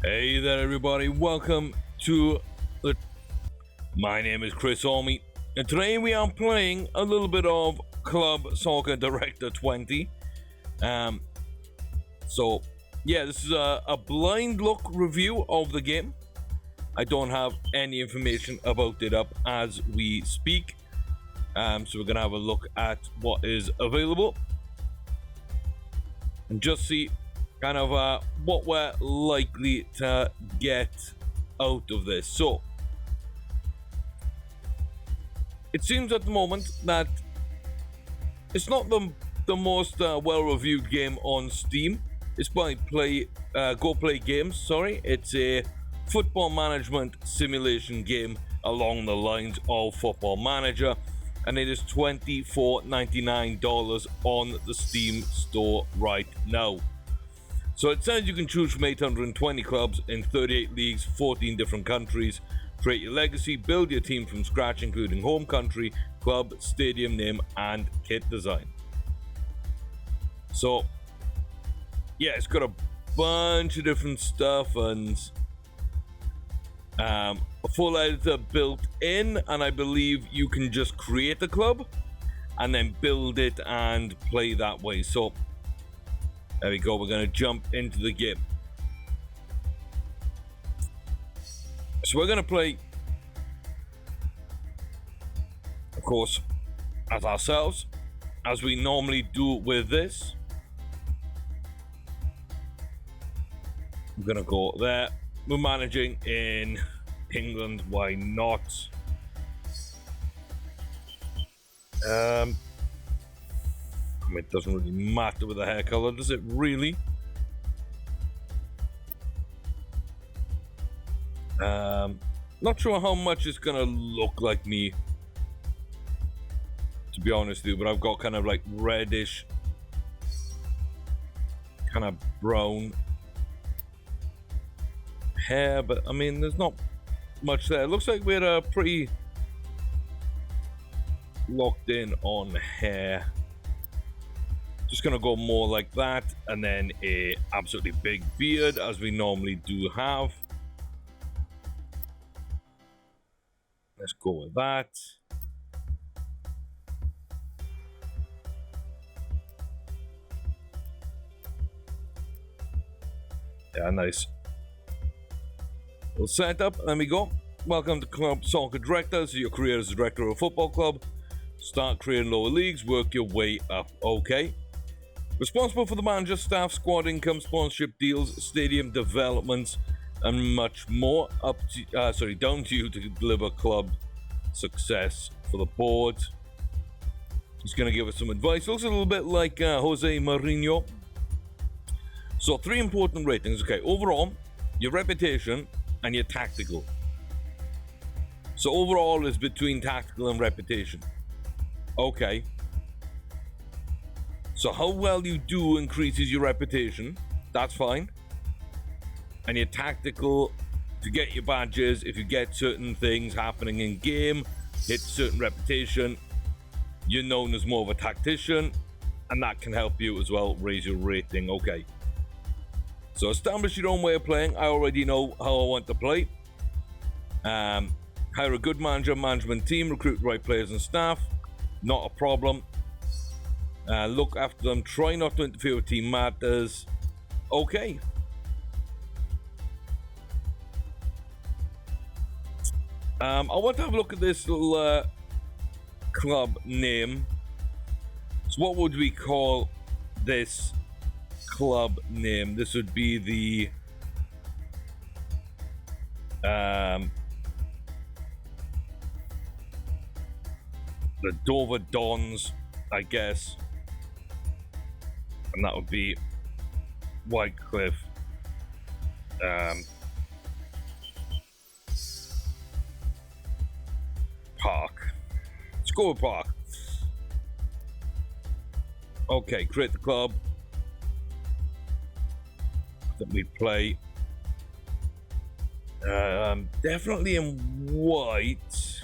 Hey there, everybody. Welcome to the. My name is Chris Orme, and today we are playing a little bit of Club Soccer Director 20. So, yeah, this is a blind look review of the game. I don't have any information about it up as we speak. So we're gonna have a look at what is available and just see kind of what we're likely to get out of this. So it seems at the moment that it's not the most well-reviewed game on Steam. It's by Go Play Games. Sorry, it's a football management simulation game along the lines of Football Manager, and it is $24.99 on the Steam store right now. So it says you can choose from 820 clubs in 38 leagues, 14 different countries, create your legacy, build your team from scratch, including home country, club, stadium name, and kit design. So, yeah, it's got a bunch of different stuff and a full editor built in, and I believe you can just create a club and then build it and play that way. So, there we go, we're going to jump into the game. So we're going to play, of course, as ourselves, as we normally do with this. I'm going to go there. We're managing in England, why not? It doesn't really matter with the hair color, does it really? Not sure how much it's gonna look like me, to be honest with you, but I've got kind of like reddish, kind of brown hair, but I mean, there's not much there. It looks like we're pretty locked in on hair. Just gonna go more like that, and then a absolutely big beard as we normally do have. Let's go with that. Yeah, nice. We'll set up. Let me go. Welcome to Club Soccer Director. So your career as a director of a football club. Start creating lower leagues. Work your way up. Okay. Responsible for the manager, staff, squad income, sponsorship deals, stadium developments, and much more. Down to you to deliver club success for the board. He's going to give us some advice. Looks a little bit like Jose Mourinho. So 3 important ratings. Okay, overall, your reputation and your tactical. So overall is between tactical and reputation. Okay. So how well you do increases your reputation. That's fine. And your tactical, to get your badges, if you get certain things happening in game, hit certain reputation, you're known as more of a tactician, and that can help you as well raise your rating. Okay. So establish your own way of playing. I already know how I want to play. Hire a good management team, recruit the right players and staff. Not a problem. Look after them. Try not to interfere with team matters. Okay. I want to have a look at this little club name. So what would we call this club name? This would be the Dover Dons, I guess. And that would be Whitecliff. Park. Let's go with Park. Okay, create the club that we play. Definitely in white.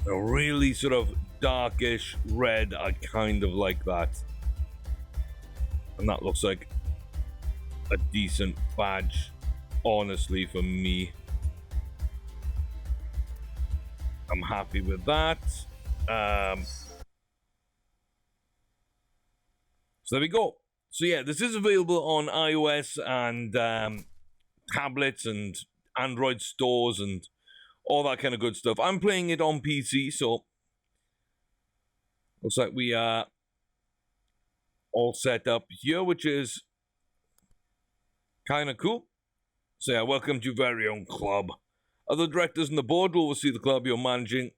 A really sort of darkish red. I kind of like that. And that looks like a decent badge, honestly, for me. I'm happy with that. So there we go. So yeah, this is available on iOS and tablets and Android stores and all that kind of good stuff. I'm playing it on PC, so looks like we are all set up here, which is kind of cool. So yeah, welcome to your very own club. Other directors on the board will oversee the club you're managing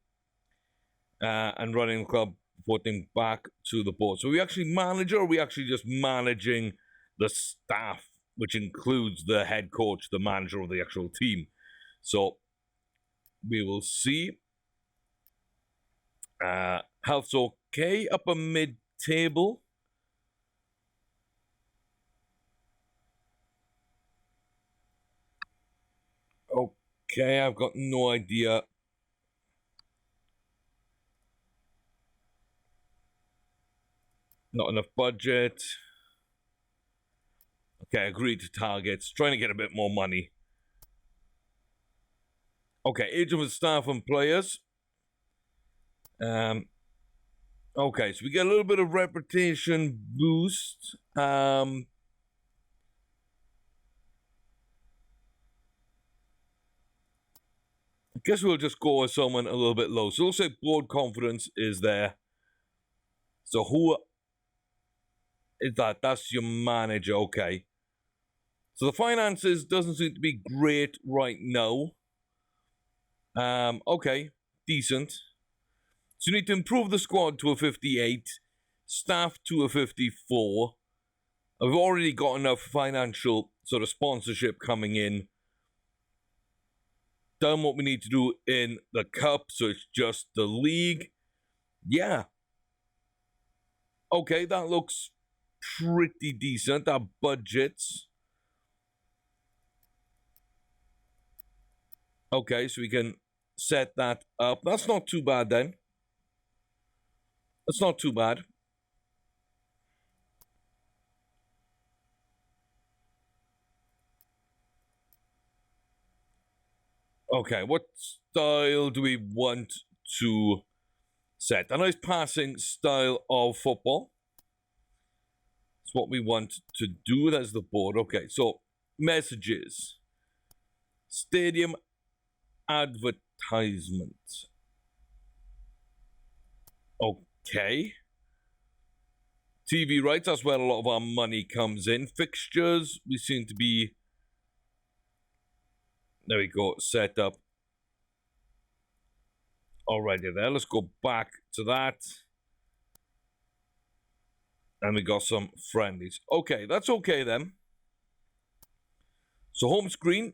and running the club, reporting back to the board. So are we actually manager, or are we actually just managing the staff, which includes the head coach, the manager of the actual team? So we will see. Health's okay, upper mid-table. Okay, I've got no idea. Not enough budget. Okay, agreed to targets. Trying to get a bit more money. Okay, age of the staff and players. Okay, so we get a little bit of reputation boost. I guess we'll just go with someone a little bit low. So we'll say board confidence is there. So who is that? That's your manager. Okay. So the finances doesn't seem to be great right now. Okay, decent. So you need to improve the squad to a 58, staff to a 54. I've already got enough financial sort of sponsorship coming in. Done what we need to do in the cup, so it's just the league. Yeah. Okay, that looks pretty decent. Our budgets. Okay, so we can set that up. That's not too bad then. That's not too bad. Okay, what style do we want to set? A nice passing style of football. It's what we want to do. That's the board. Okay, so messages. Stadium advertisement. Okay. TV rights, that's where a lot of our money comes in. Fixtures, we seem to be... There we go, set up. Alrighty there, let's go back to that. And we got some friendlies. Okay, that's okay then. So home screen.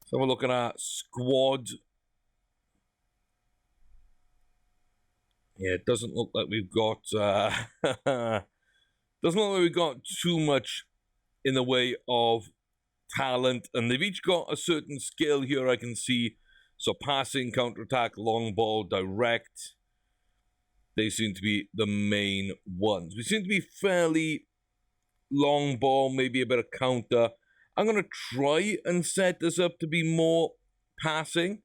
So we're looking at squad. Yeah, it doesn't look like we've got doesn't look like we've got too much in the way of talent, and they've each got a certain skill here I can see. So passing, counter-attack, long ball, direct. They seem to be the main ones. We seem to be fairly long ball, maybe a bit of counter. I'm going to try and set this up to be more passing.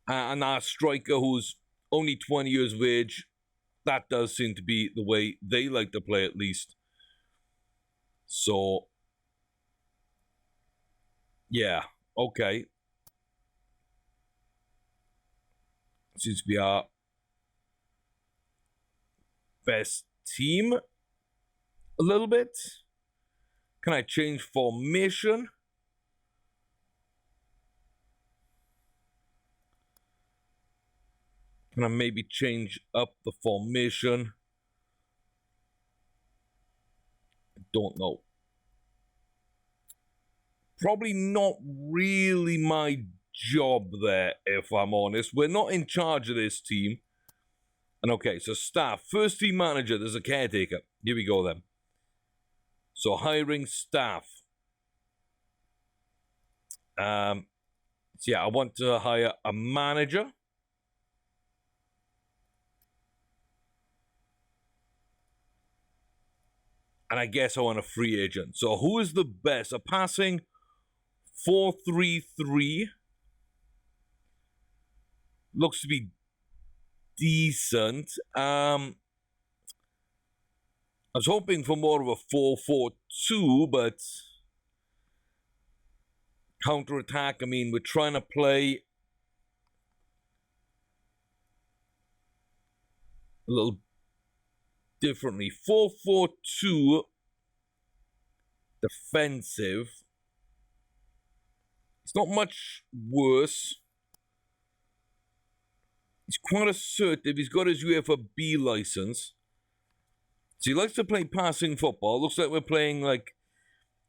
And our striker, who's only 20 years of age, that does seem to be the way they like to play, at least. So, yeah, okay. Seems to be our best team a little bit. Can I change formation? Can I maybe change up the formation? I don't know. Probably not really my job there, if I'm honest. We're not in charge of this team. And okay, so staff. First team manager, there's a caretaker. Here we go then. So hiring staff. So yeah, I want to hire a manager. And I guess I want a free agent. So who is the best? A passing 4-3-3 looks to be decent. I was hoping for more of a 4-4-2, but counter-attack, I mean, we're trying to play a little differently. 4-4-2 defensive. It's not much worse. He's quite assertive. He's got his UEFA B license. So he likes to play passing football. Looks like we're playing like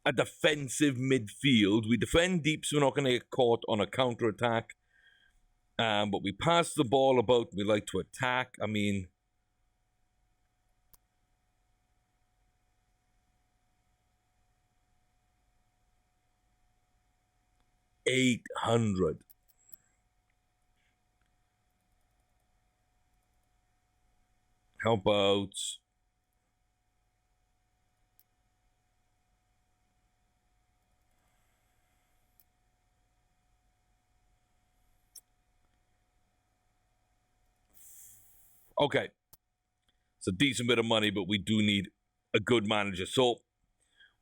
a defensive midfield. We defend deep so we're not going to get caught on a counter-attack. But we pass the ball about. We like to attack. I mean, $800. How about okay? It's a decent bit of money, but we do need a good manager. So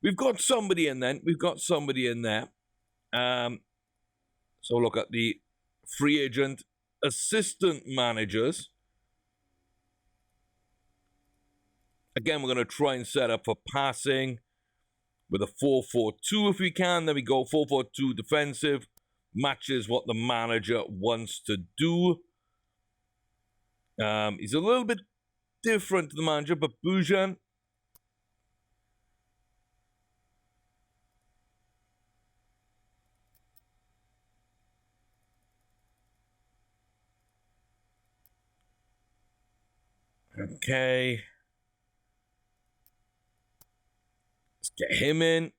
we've got somebody in then. We've got somebody in there. So look at the free agent assistant managers. Again, we're going to try and set up for passing with a 4-4-2 if we can. Then we go 4-4-2 defensive. Matches what the manager wants to do. He's a little bit different to the manager, but Bujan. Okay. Let's get him in.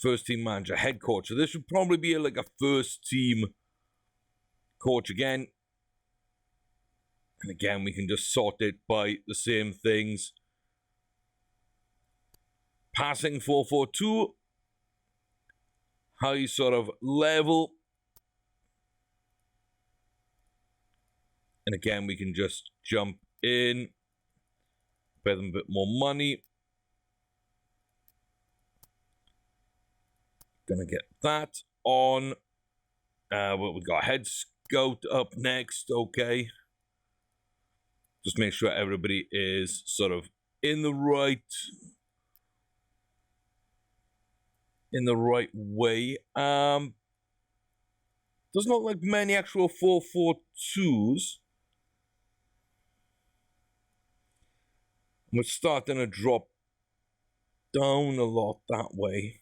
First team manager, head coach. So this would probably be like a first team coach again. And again, we can just sort it by the same things. Passing 4-4-2. High sort of level. And again, we can just jump in. Pay them a bit more money. Gonna get that on. Well, we got head scout up next. Okay. Just make sure everybody is sort of in the right way. Doesn't look like many actual 4-4-2s. We're starting to drop down a lot that way.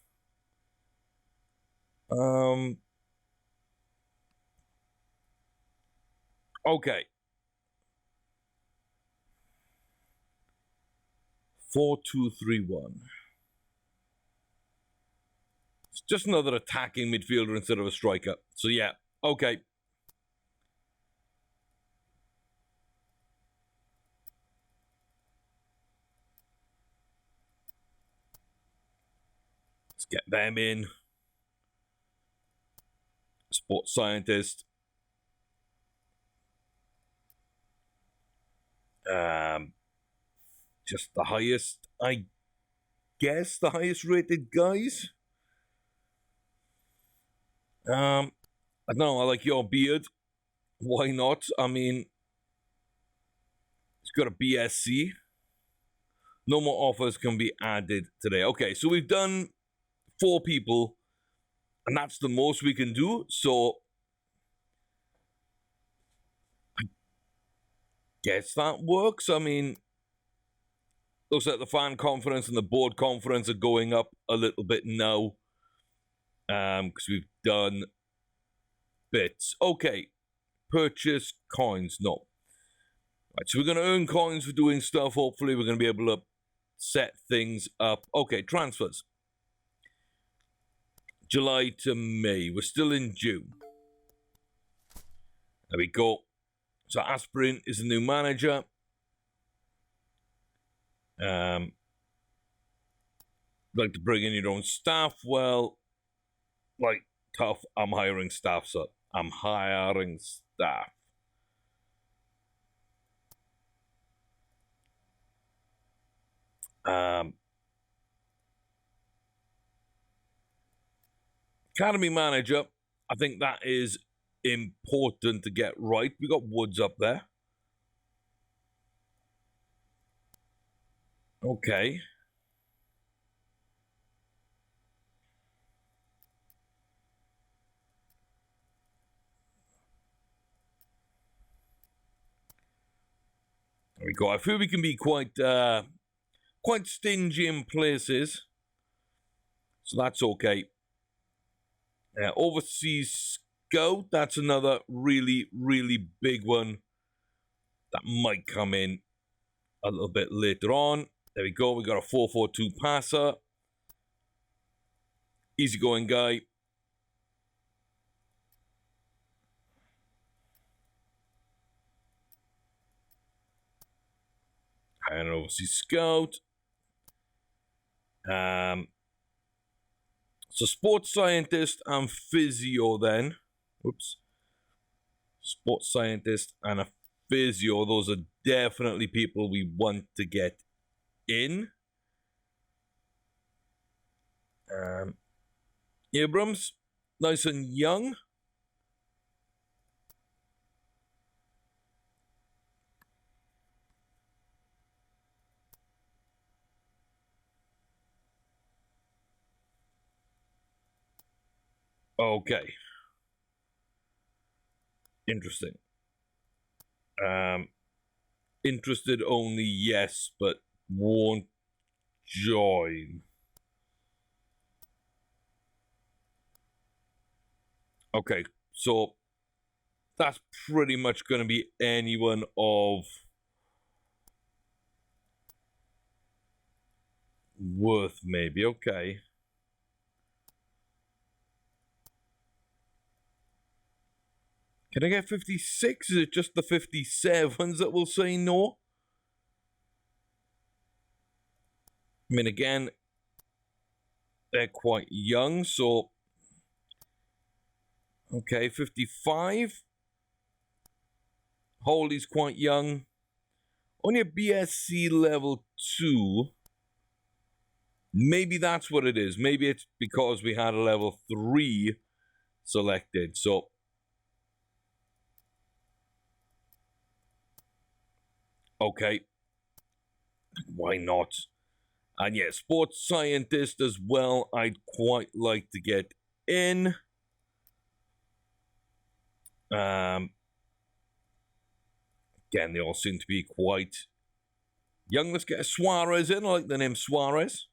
Okay. 4-2-3-1. It's just another attacking midfielder instead of a striker. So yeah, okay. Let's get them in. Sports scientist. Just the highest, I guess, the highest rated guys. I don't know, I like your beard. Why not? I mean, it's got a BSc. No more offers can be added today. Okay, so we've done 4 people, and that's the most we can do. So I guess that works. I mean, looks like the fan conference and the board conference are going up a little bit now. Because we've done bits. Okay. Purchase coins. No. Right, so we're going to earn coins for doing stuff. Hopefully we're going to be able to set things up. Okay, transfers. July to May. We're still in June. There we go. So Aspirin is the new manager. Like to bring in your own staff? Well, like, tough. I'm hiring staff, so I'm hiring staff. Academy manager. I think that is important to get right. We got Woods up there. Okay. There we go. I feel we can be quite stingy in places, so that's okay. Overseas scout. That's another really, really big one that might come in a little bit later on. There we go. We got a 4-4-2 passer. Easygoing guy. And overseas scout. So sports scientist and physio then. Oops. Sports scientist and a physio. Those are definitely people we want to get in. Abrams, nice and young. Okay. Interesting. Interested only, yes, but won't join. Okay, so that's pretty much going to be anyone of worth, maybe. Okay. Can I get 56? Is it just the 57s that will say no? I mean, again, they're quite young, so... Okay, 55. Holy's quite young. Only a BSc level 2. Maybe that's what it is. Maybe it's because we had a level 3 selected, so... Okay. Why not? And yeah, sports scientist as well. I'd quite like to get in. Again, they all seem to be quite young. Let's get Suarez in. I like the name Suarez.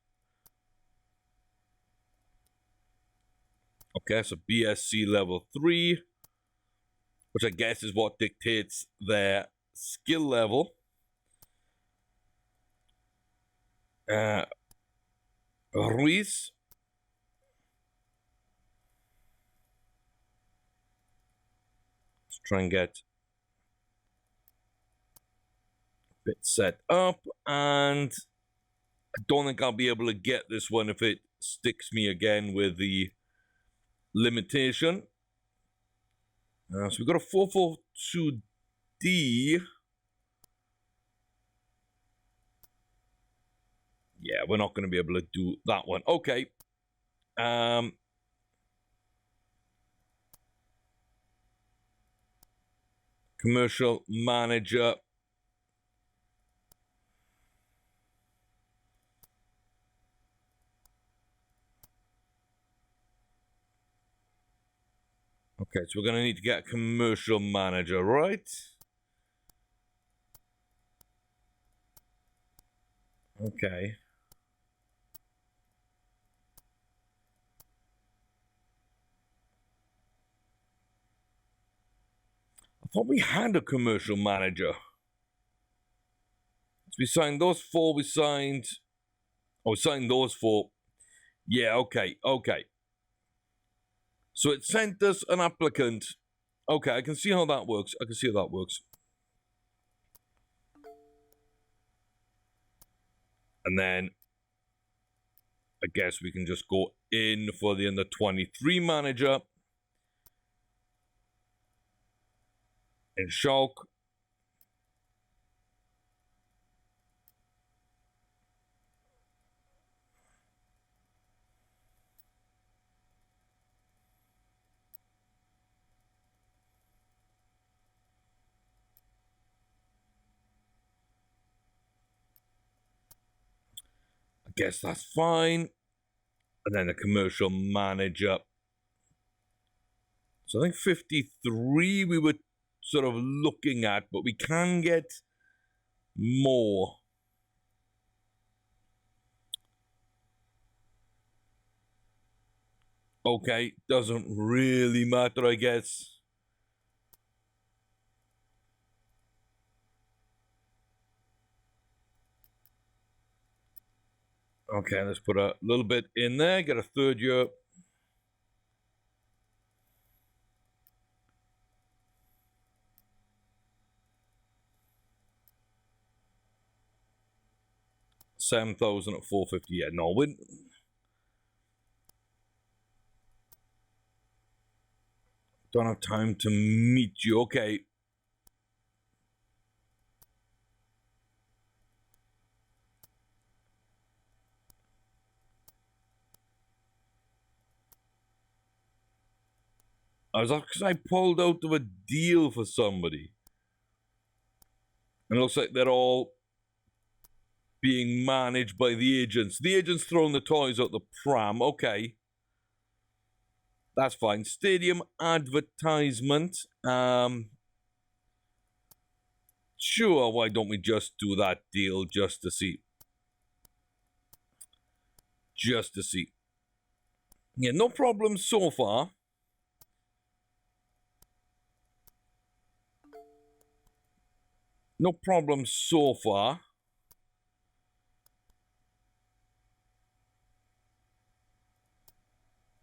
Okay, so BSc level 3, which I guess is what dictates their skill level. Ruiz. Let's try and get a bit set up, and I don't think I'll be able to get this one if it sticks me again with the limitation. So we've got a 4-4-2D. Yeah, we're not going to be able to do that one. Okay. Commercial manager. Okay, so we're going to need to get a commercial manager, right? Okay. I thought we had a commercial manager. So we signed those 4, we signed... Oh, we signed those 4. Yeah, okay. So it sent us an applicant. Okay, I can see how that works. And then I guess we can just go in for the under 23 manager. In Schalke. I guess that's fine. And then the commercial manager. So I think 53 we were sort of looking at, but we can get more. Okay, doesn't really matter, I guess. Okay, let's put a little bit in there, get a third year. $7,000 at 450. Yeah, no, we don't have time to meet you. Okay. I was because I pulled out of a deal for somebody. And it looks like they're all being managed by the agents. The agents throwing the toys out the pram. Okay. That's fine. Stadium advertisement. Sure, why don't we just do that deal just to see? Just to see. Yeah, no problem so far. No problem so far.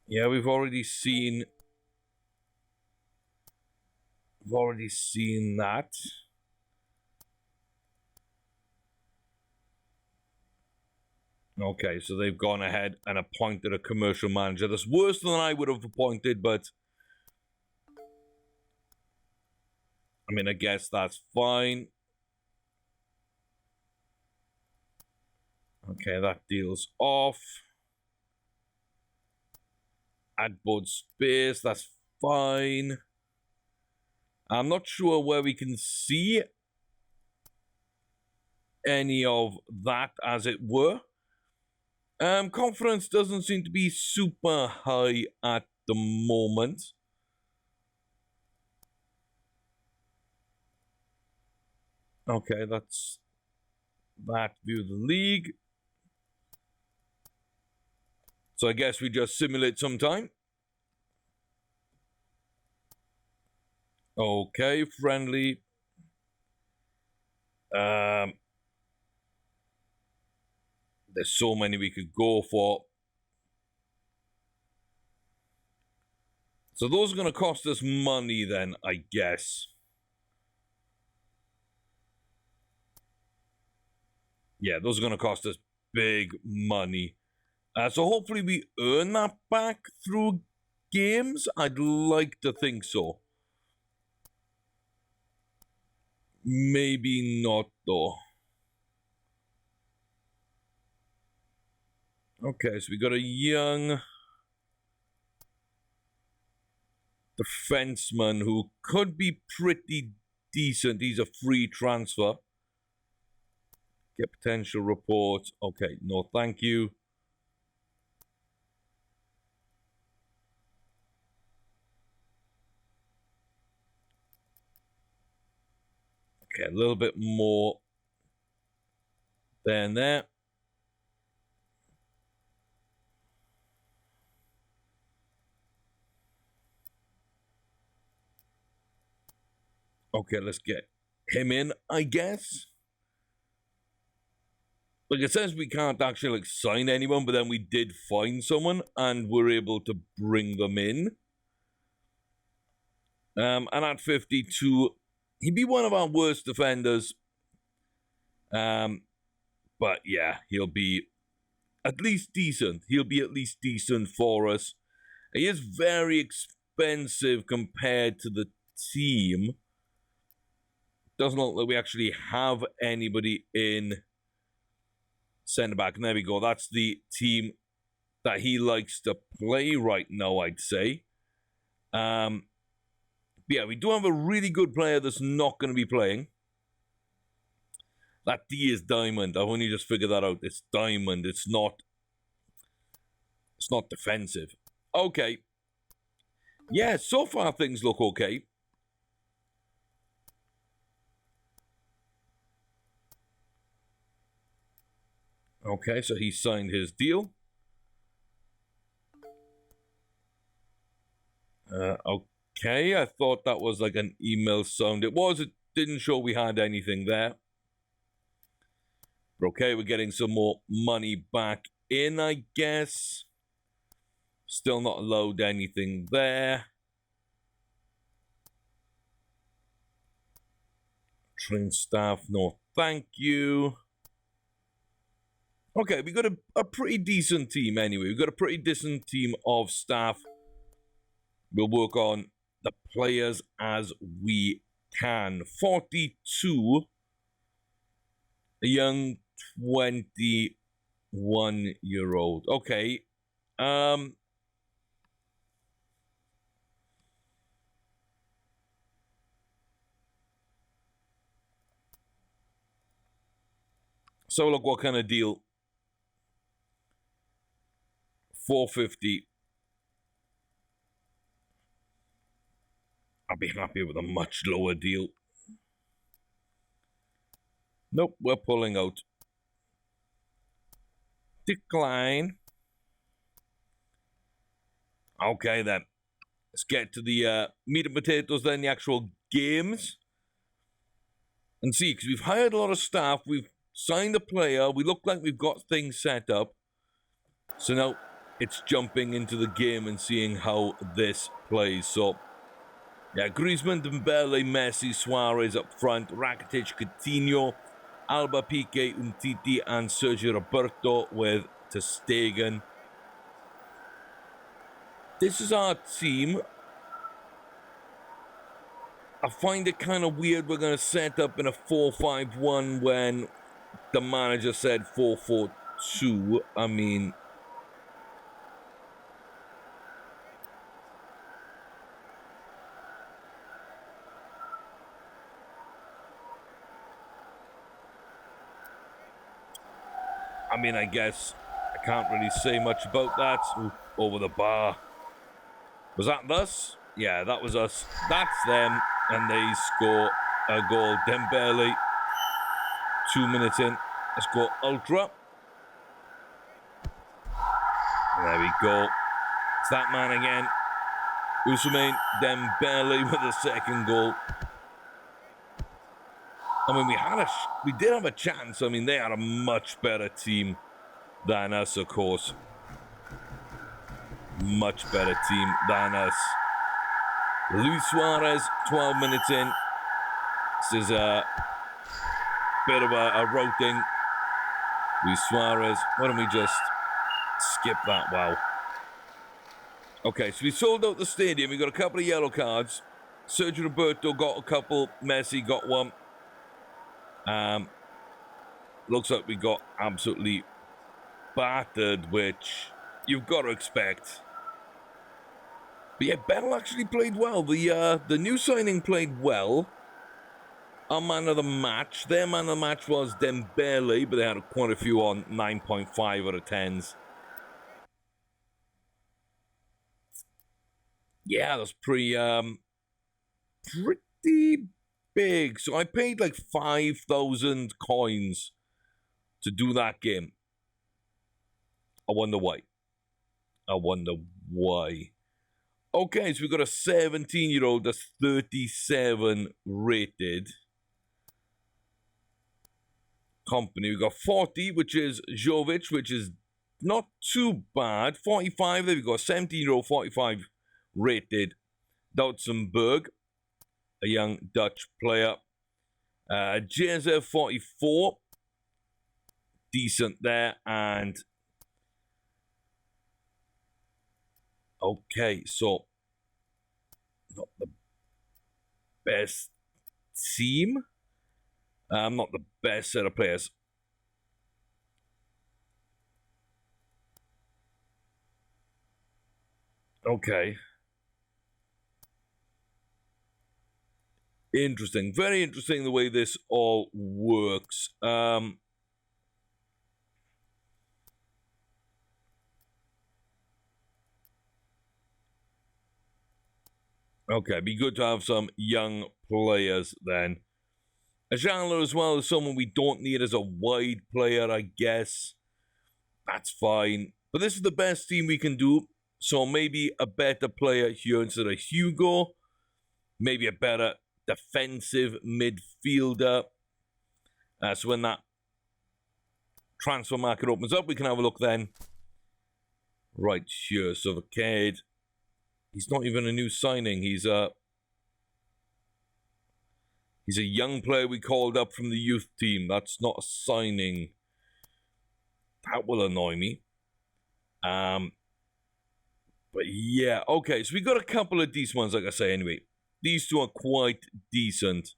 Yeah, we've already seen that. Okay, so they've gone ahead and appointed a commercial manager. That's worse than I would have appointed, but I mean, I guess that's fine. Okay, that deal's off. Add board space, that's fine. I'm not sure where we can see any of that, as it were. Confidence doesn't seem to be super high at the moment. Okay, that's that view of the league. So I guess we just simulate some time. Okay, friendly. There's so many we could go for. So those are going to cost us money then, I guess. Yeah, those are going to cost us big money. So hopefully we earn that back through games. I'd like to think so. Maybe not, though. Okay, so we got a young defenseman who could be pretty decent. He's a free transfer. Get potential reports. Okay, no thank you. Okay, a little bit more than there. Okay, let's get him in, I guess. Like, it says we can't actually sign anyone, but then we did find someone and we're able to bring them in. And at 52, he'd be one of our worst defenders. But yeah, he'll be at least decent. He'll be at least decent for us. He is very expensive compared to the team. Doesn't look like we actually have anybody in centre back. And there we go. That's the team that he likes to play right now, I'd say. Yeah, we do have a really good player that's not going to be playing. That D is diamond. I've only just figured that out. It's diamond. It's not defensive. Okay. Yeah, so far things look okay. Okay, so he signed his deal. Okay, I thought that was like an email sound. It was. It didn't show we had anything there. But okay, we're getting some more money back in, I guess. Still not allowed anything there. Train staff, no thank you. Okay, we got a pretty decent team anyway. We've got a pretty decent team of staff. We'll work on the players as we can. 42. A young 21-year-old. Okay. So look, what kind of deal? 450. I'll be happy with a much lower deal. Nope, we're pulling out. Decline. Okay, then. Let's get to the meat and potatoes, then the actual games. And see, because we've hired a lot of staff, we've signed a player, we look like we've got things set up. So now it's jumping into the game and seeing how this plays. So, yeah, Griezmann, Dembele, Messi, Suarez up front, Rakitic, Coutinho, Alba, Piqué, Umtiti, and Sergio Roberto with ter Stegen. This is our team. I find it kind of weird we're going to set up in a 4-5-1 when the manager said 4-4-2. I mean, I guess I can't really say much about that. Ooh, over the bar. Was that us? Yeah, that was us. That's them. And they score a goal. Dembele, 2 minutes in. Let's go ultra. There we go. It's that man again. Ousmane Dembele with the second goal. I mean, we did have a chance. I mean, they are a much better team than us, of course. Much better team than us. Luis Suarez, 12 minutes in. This is a bit of a routing. Luis Suarez. Why don't we just skip that? Wow. Okay, so we sold out the stadium. We got a couple of yellow cards. Sergio Roberto got a couple. Messi got one. Looks like we got absolutely battered, which you've got to expect. But yeah, Bell actually played well. The new signing played well. Our man of the match. Their man of the match was Dembele, but they had quite a few on 9.5 out of 10s. Yeah, that's pretty big. So I paid like 5,000 coins to do that game. I wonder why. Okay, so we've got a 17-year-old that's 37 rated. Company, we've got 40, which is Jovic, which is not too bad. 45, there we go, 17-year-old, 45 rated. Doutsenberg, a young Dutch player. Jeze, 44. decent there. And okay, so not the best team. Not the best set of players. Okay. Interesting. Very interesting the way this all works. Okay, be good to have some young players then. A Chandler as well is someone we don't need as a wide player, I guess. That's fine. But this is the best team we can do. So maybe a better player here instead of Hugo. Maybe a better defensive midfielder. So when that transfer market opens up, we can have a look then. Right here. So the kid, he's not even a new signing. He's a young player we called up from the youth team. That's not a signing. That will annoy me. But yeah, okay. So we got a couple of decent ones, like I say. Anyway, these two are quite decent.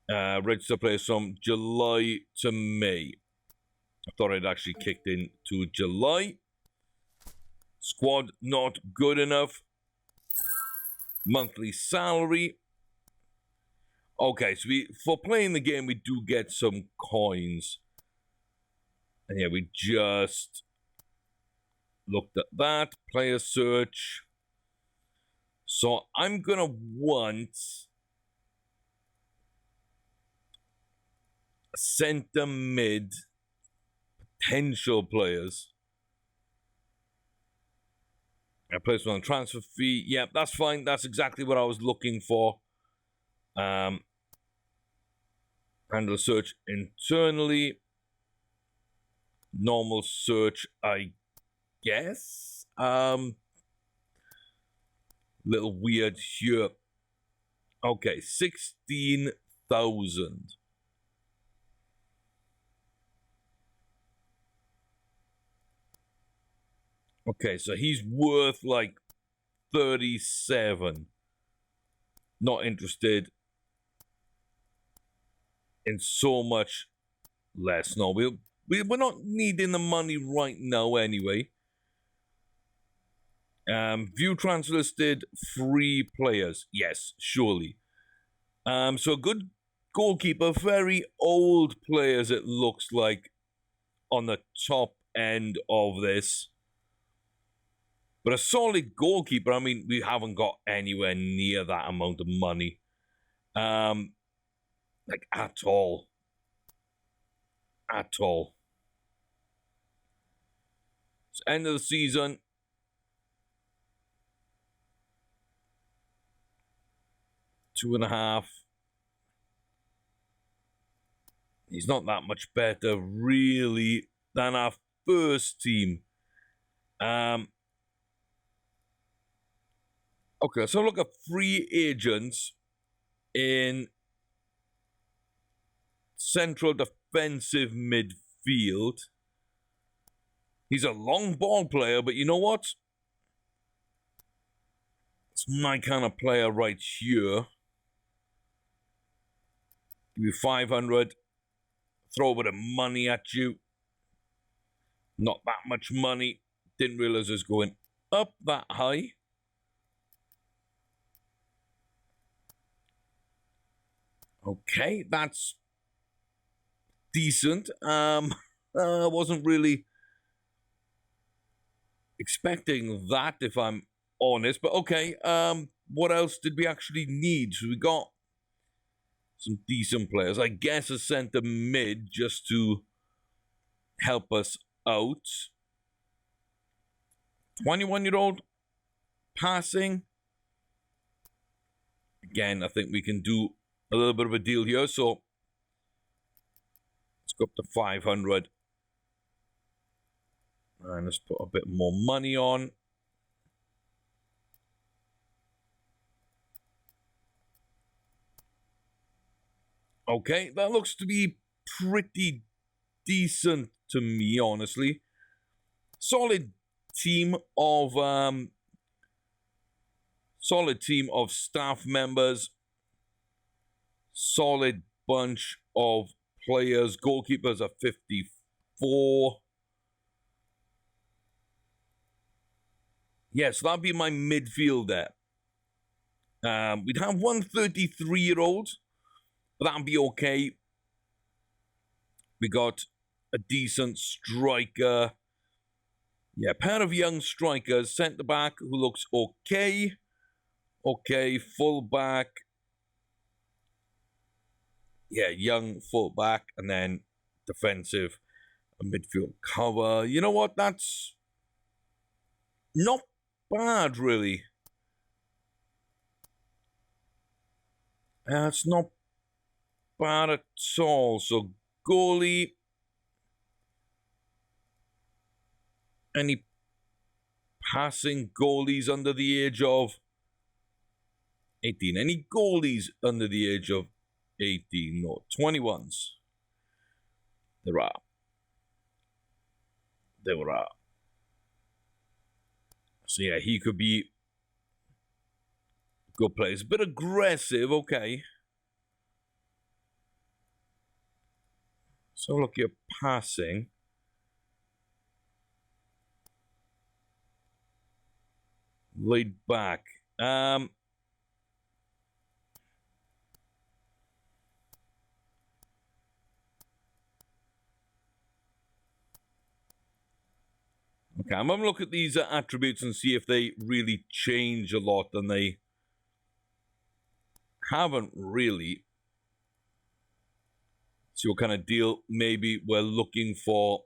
Register players from July to May. I thought I'd actually kicked in to July. Squad not good enough. Monthly salary. Okay, so for playing the game, we do get some coins. And yeah, we just looked at that. Player search. So I'm going to want center mid potential players. I placed one on transfer fee. Yep, that's fine. That's exactly what I was looking for. Handle search internally. Normal search, I guess. Little weird here. Okay, 16,000. Okay, so he's worth like 37. Not interested in so much less. No, we're not needing the money right now anyway. View transfer listed, free players. Yes, surely. So a good goalkeeper, very old players it looks like on the top end of this. But a solid goalkeeper, I mean, we haven't got anywhere near that amount of money. Like, at all. At all. It's end of the season. $2.5. He's not that much better, really, than our first team. Okay, so look at free agents in central defensive midfield. He's a long ball player, but you know what? It's my kind of player right here. Give you 500. Throw a bit of money at you. Not that much money. Didn't realize it was going up that high. Okay, that's decent. I wasn't really expecting that, if I'm honest. But okay, what else did we actually need? So we got some decent players. I guess a center mid just to help us out. 21-year-old passing. Again, I think we can do a little bit of a deal here. So let's go up to 500. And let's put a bit more money on. Okay, that looks to be pretty decent to me, honestly. Solid team of staff members. Solid bunch of players. Goalkeepers are 54. Yes, that'd be my midfield there. We'd have one 33-year-old, but that'd be okay. We got a decent striker. Yeah, pair of young strikers. Centre-back who looks okay. Okay, full-back. Yeah, young full-back. And then defensive midfield cover. You know what? That's not bad, really. It's not bad at all. So, goalie. Any passing goalies under the age of 18? Any goalies under the age of 18? No, 21s. There are. So yeah, he could be a good player. He's a bit aggressive, okay. So look, you're passing. Laid back. Okay, I'm going to look at these attributes and see if they really change a lot, and they haven't really. See what kind of deal maybe we're looking for.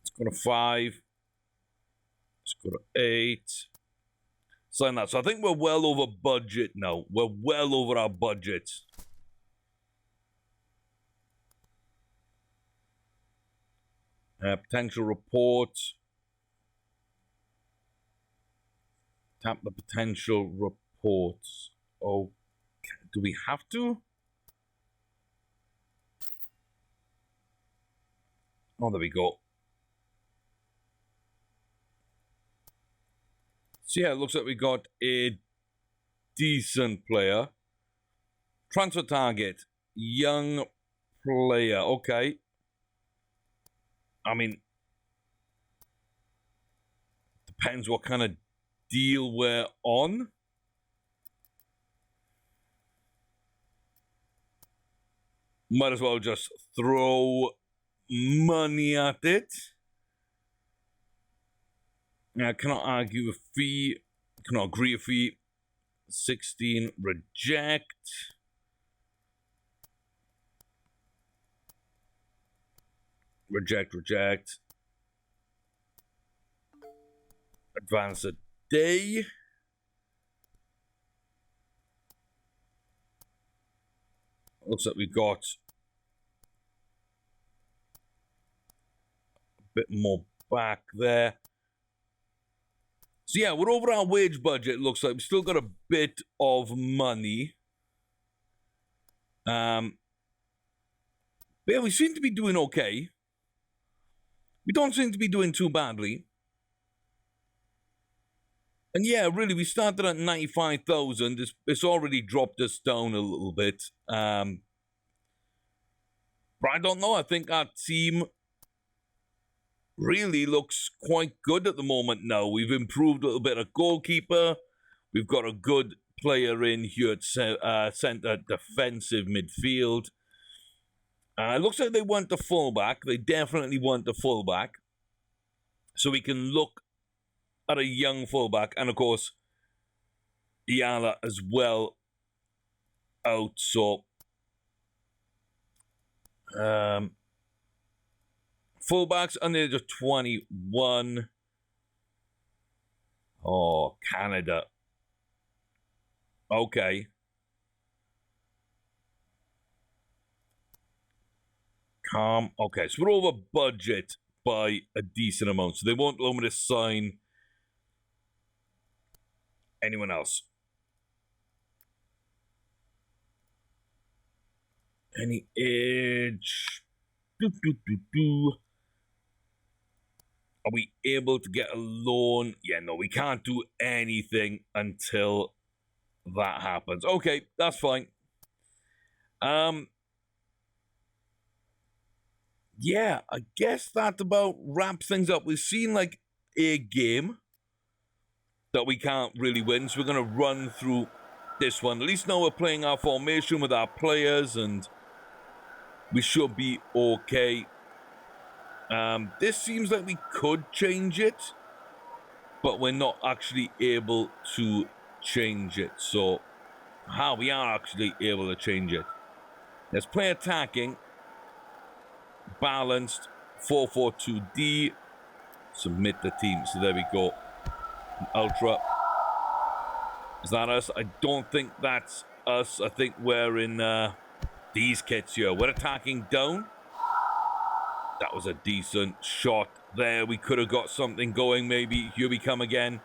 Let's go to 5. Let's go to 8. Something like that. So I think we're well over budget now. We're well over our budget. Potential report. Tap the potential reports. Okay. Do we have to? Oh, there we go. So yeah, it looks like we got a decent player. Transfer target. Young player. Okay. I mean, depends what kind of deal we're on. Might as well just throw money at it. I cannot argue a fee. Cannot agree a fee. 16, reject. Reject. Advance a day. Looks like we got a bit more back there. So yeah, we're over our wage budget, looks like. We've still got a bit of money. But yeah, we seem to be doing okay. We don't seem to be doing too badly. And yeah, really, we started at 95,000. It's already dropped us down a little bit. But I don't know. I think our team really looks quite good at the moment now. We've improved a little bit at goalkeeper. We've got a good player in here at centre defensive midfield. It looks like they want the fullback. They definitely want the fullback. So we can look at a young fullback. And of course, Iala as well out. So fullbacks under the age of 21. Oh, Canada. Okay. Calm. Okay, so we're over budget by a decent amount. So they won't allow me to sign anyone else. Any edge? Do, do, do, do. Are we able to get a loan? Yeah, no, we can't do anything until that happens. Okay, that's fine. Yeah, I guess that about wraps things up. We've seen like a game that we can't really win, so we're gonna run through this one. At least now we're playing our formation with our players, and we should be okay. This seems like we could change it, but we're not actually able to change it. So, we are actually able to change it. Let's play attacking, balanced, 4-4-2-D, submit the team. So there we go. Ultra. Is that us? I don't think that's us. I think we're in these kits here. We're attacking down. That was a decent shot there. We could have got something going maybe. Here we come again.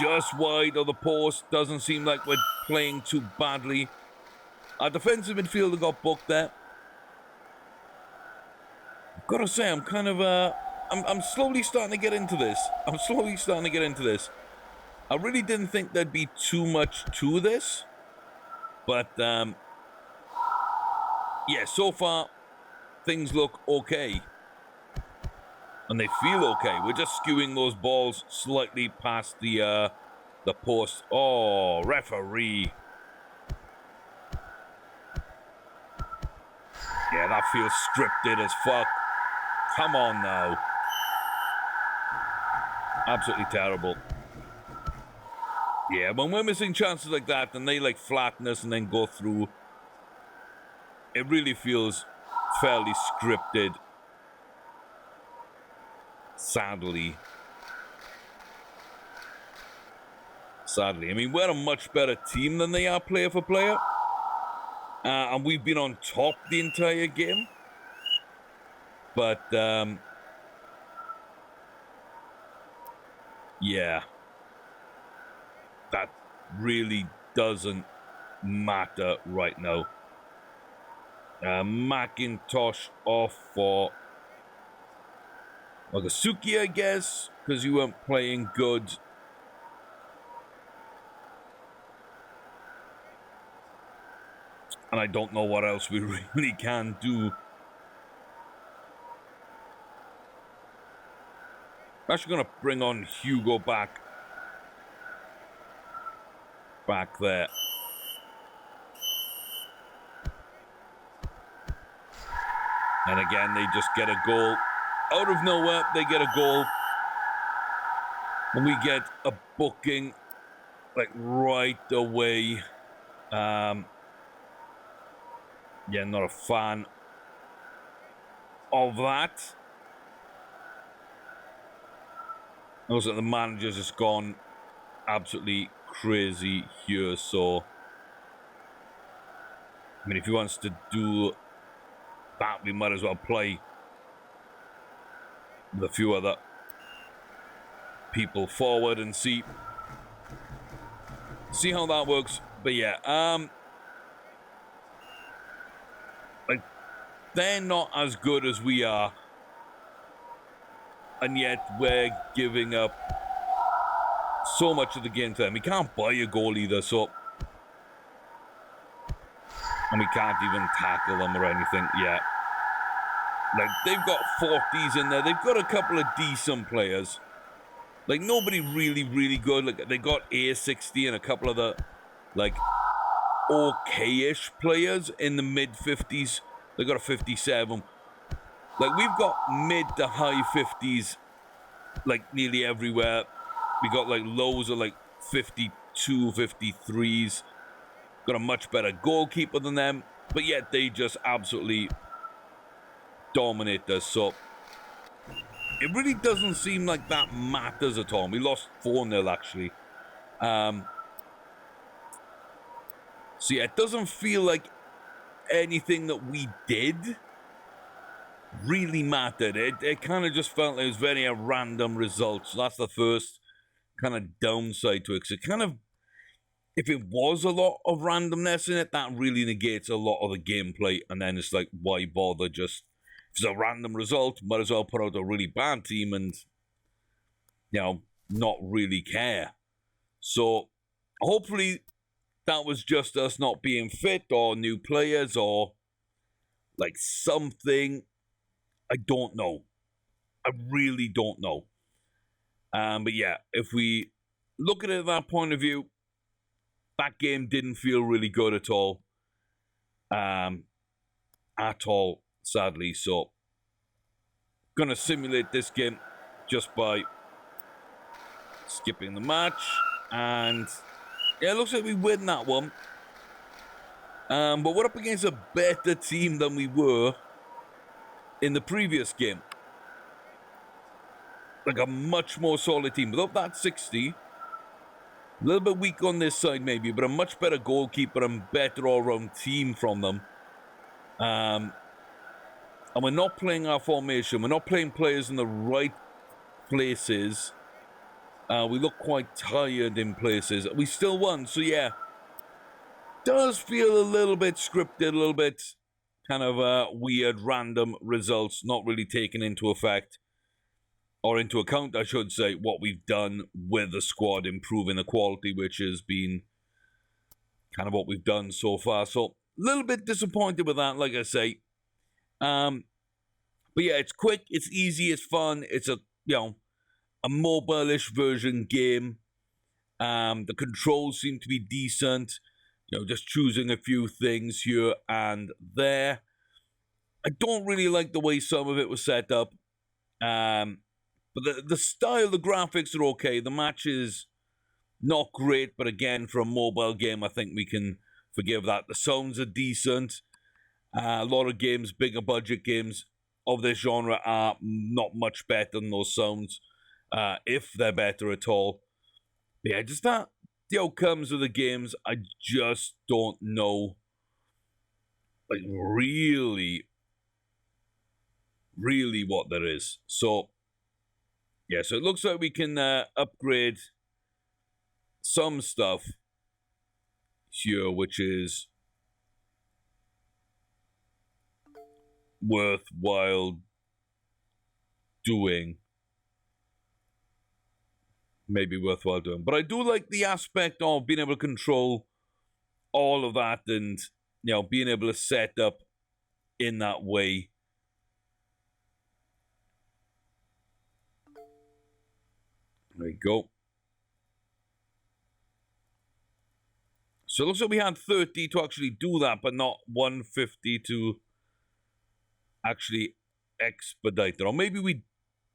Just wide of the post. Doesn't seem like we're playing too badly. Our defensive midfielder got booked there. I've got to say, I'm kind of I'm slowly starting to get into this. I really didn't think there'd be too much to this, but yeah, so far things look okay, and they feel okay. We're just skewing those balls slightly past the post. Oh, referee! Yeah, that feels scripted as fuck. Come on now. Absolutely terrible. Yeah, when we're missing chances like that and they like flatten us and then go through, it really feels fairly scripted. Sadly. I mean, we're a much better team than they are player for player. And we've been on top the entire game. But, yeah. That really doesn't matter right now. Macintosh off for Wakasuki, I guess, because you weren't playing good. And I don't know what else we really can do. I'm actually going to bring on Hugo back there. And again, they just get a goal. Out of nowhere, they get a goal. And we get a booking, like, right away. Yeah, not a fan of that. Also, the manager's just gone absolutely crazy here, so I mean, if he wants to do that, we might as well play with a few other people forward and see how that works. But yeah, like, they're not as good as we are, and yet we're giving up so much of the game to them. We can't buy a goal either, so, and we can't even tackle them or anything. Yeah, like, they've got 40s in there. They've got a couple of decent players. Like, nobody really good. Like, they got A60 and a couple of the, like, okay-ish players in the mid-50s. They got a 57. Like, we've got mid to high 50s, like, nearly everywhere. We got, like, lows of, like, 52, 53s. Got a much better goalkeeper than them. But yet, they just absolutely dominate us. So, it really doesn't seem like that matters at all. We lost 4-0, actually. So, yeah, it doesn't feel like anything that we did really mattered. It kind of just felt like it was very a random result. So that's the first kind of downside to it. So it kind of if it was a lot of randomness in it, that really negates a lot of the gameplay. And then it's like, why bother? Just if it's a random result, might as well put out a really bad team and, not really care. So hopefully that was just us not being fit or new players or like something. I don't know. I really don't know. But yeah, if we look at it at that point of view, that game didn't feel really good at all. Sadly. So, gonna simulate this game just by skipping the match. And yeah, it looks like we win that one. But we're up against a better team than we were in the previous game. Like a much more solid team. Without that 60, a little bit weak on this side maybe, but a much better goalkeeper and better all-round team from them. And we're not playing our formation. We're not playing players in the right places. We look quite tired in places. We still won, so yeah. Does feel a little bit scripted, a little bit kind of weird, random results, not really taken into effect. Or into account, I should say, what we've done with the squad, improving the quality, which has been kind of what we've done so far. So, a little bit disappointed with that, like I say. But yeah, it's quick, it's easy, it's fun. It's a mobile-ish version game. The controls seem to be decent. Just choosing a few things here and there. I don't really like the way some of it was set up. But the style, the graphics are okay. The match is not great, but again, for a mobile game, I think we can forgive that. The sounds are decent. A lot of games, bigger budget games of this genre are not much better than those sounds, if they're better at all. But yeah, just that, the outcomes of the games, I just don't know, like, really what there is. So, yeah, so it looks like we can upgrade some stuff here, which is worthwhile doing. Maybe worthwhile doing. But I do like the aspect of being able to control all of that and, being able to set up in that way. There we go. So it looks like we had 30 to actually do that, but not 150 to actually expedite it. Or maybe we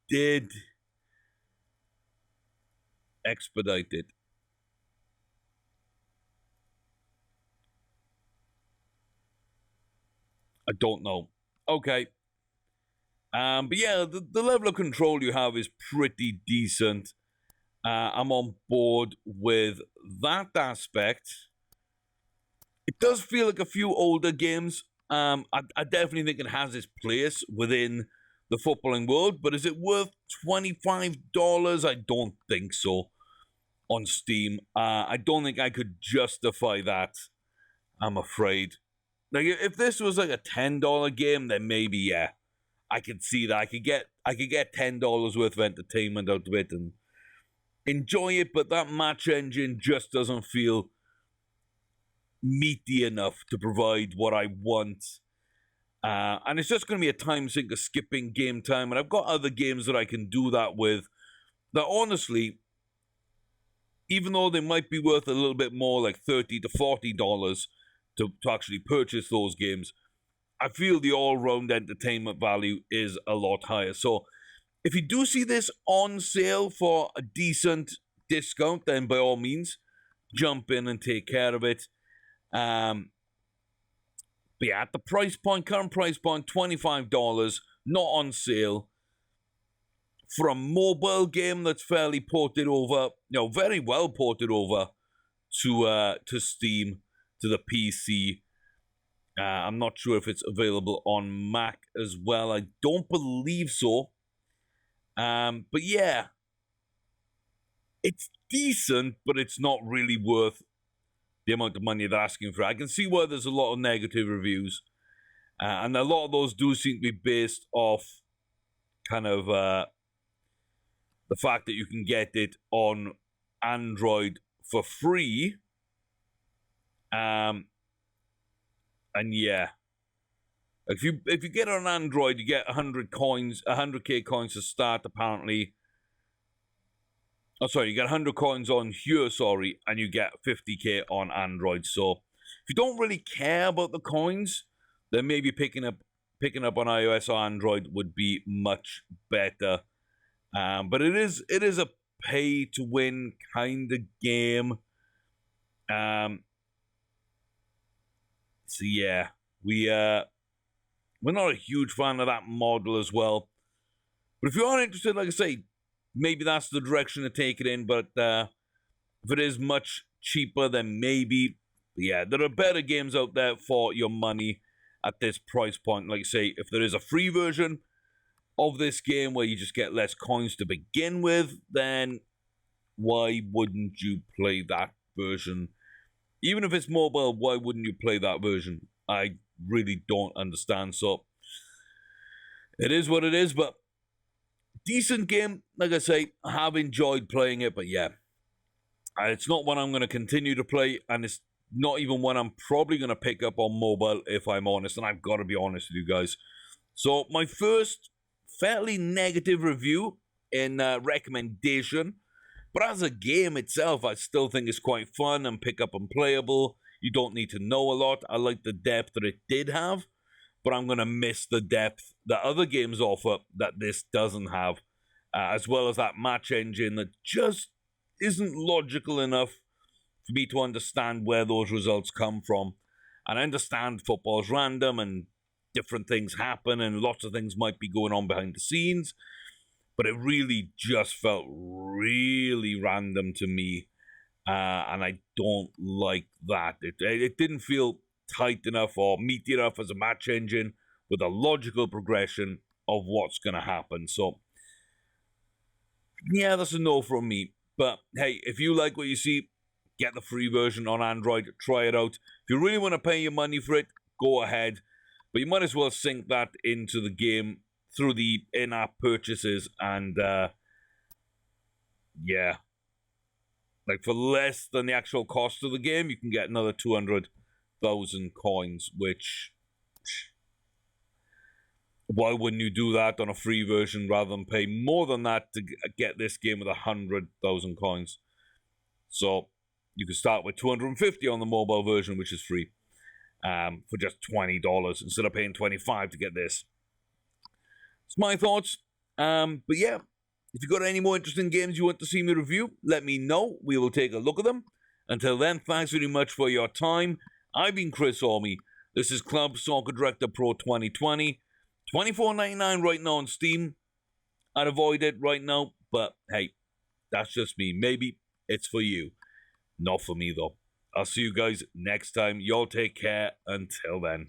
did expedite it. I don't know. Okay. But yeah, the level of control you have is pretty decent. I'm on board with that aspect. It does feel like a few older games. I definitely think it has its place within the footballing world, but is it worth $25? I don't think so on Steam. I don't think I could justify that, I'm afraid. Like, if this was like a $10 game, then maybe, yeah, I could see that. I could get $10 worth of entertainment out of it and enjoy it, but that match engine just doesn't feel meaty enough to provide what I want. And it's just going to be a time sink of skipping game time. And I've got other games that I can do that with that, honestly, even though they might be worth a little bit more, like $30 to $40 to actually purchase those games, I feel the all-round entertainment value is a lot higher. So if you do see this on sale for a decent discount, then by all means, jump in and take care of it. But yeah, at the current price point, $25, not on sale. For a mobile game that's fairly ported over, very well ported over to Steam, to the PC. I'm not sure if it's available on Mac as well. I don't believe so. But yeah, it's decent, but it's not really worth the amount of money they're asking for it. I can see why there's a lot of negative reviews. And a lot of those do seem to be based off kind of the fact that you can get it on Android for free. And yeah, if you get it on Android, you get 100 coins, 100k coins to start. Apparently, oh sorry, you get 100 coins on here, sorry, and you get 50k on Android. So if you don't really care about the coins, then maybe picking up on iOS or Android would be much better. But it is a pay to win kind of game. So yeah, we're not a huge fan of that model as well. But if you are interested, like I say, maybe that's the direction to take it in. But if it is much cheaper, then maybe, yeah, there are better games out there for your money at this price point. Like I say, if there is a free version of this game where you just get less coins to begin with, then why wouldn't you play that version? Even if it's mobile, why wouldn't you play that version? I really don't understand. So it is what it is, but decent game. Like I say, I have enjoyed playing it, but yeah, it's not one I'm going to continue to play, and it's not even one I'm probably going to pick up on mobile, if I'm honest, and I've got to be honest with you guys. So my first fairly negative review in recommendation, but as a game itself, I still think it's quite fun and pick up and playable. You don't need to know a lot. I like the depth that it did have, but I'm going to miss the depth that other games offer that this doesn't have, as well as that match engine that just isn't logical enough for me to understand where those results come from. And I understand football's random and different things happen and lots of things might be going on behind the scenes, but it really just felt really random to me, and I don't like that. It didn't feel tight enough or meaty enough as a match engine with a logical progression of what's going to happen. So, yeah, that's a no from me. But hey, if you like what you see, get the free version on Android, try it out. If you really want to pay your money for it, go ahead. But you might as well sync that into the game through the in-app purchases, and yeah, like for less than the actual cost of the game, you can get another 200,000 coins, which, why wouldn't you do that on a free version rather than pay more than that to get this game with 100,000 coins? So you can start with 250 on the mobile version, which is free, for just $20 instead of paying $25 to get this. It's my thoughts. But yeah, if you've got any more interesting games you want to see me review, let me know. We will take a look at them. Until then, thanks very much for your time. I've been Chris Ormy. This is Club Soccer Director Pro 2020. $24.99 right now on Steam. I'd avoid it right now, but hey, that's just me. Maybe it's for you. Not for me, though. I'll see you guys next time. Y'all take care. Until then.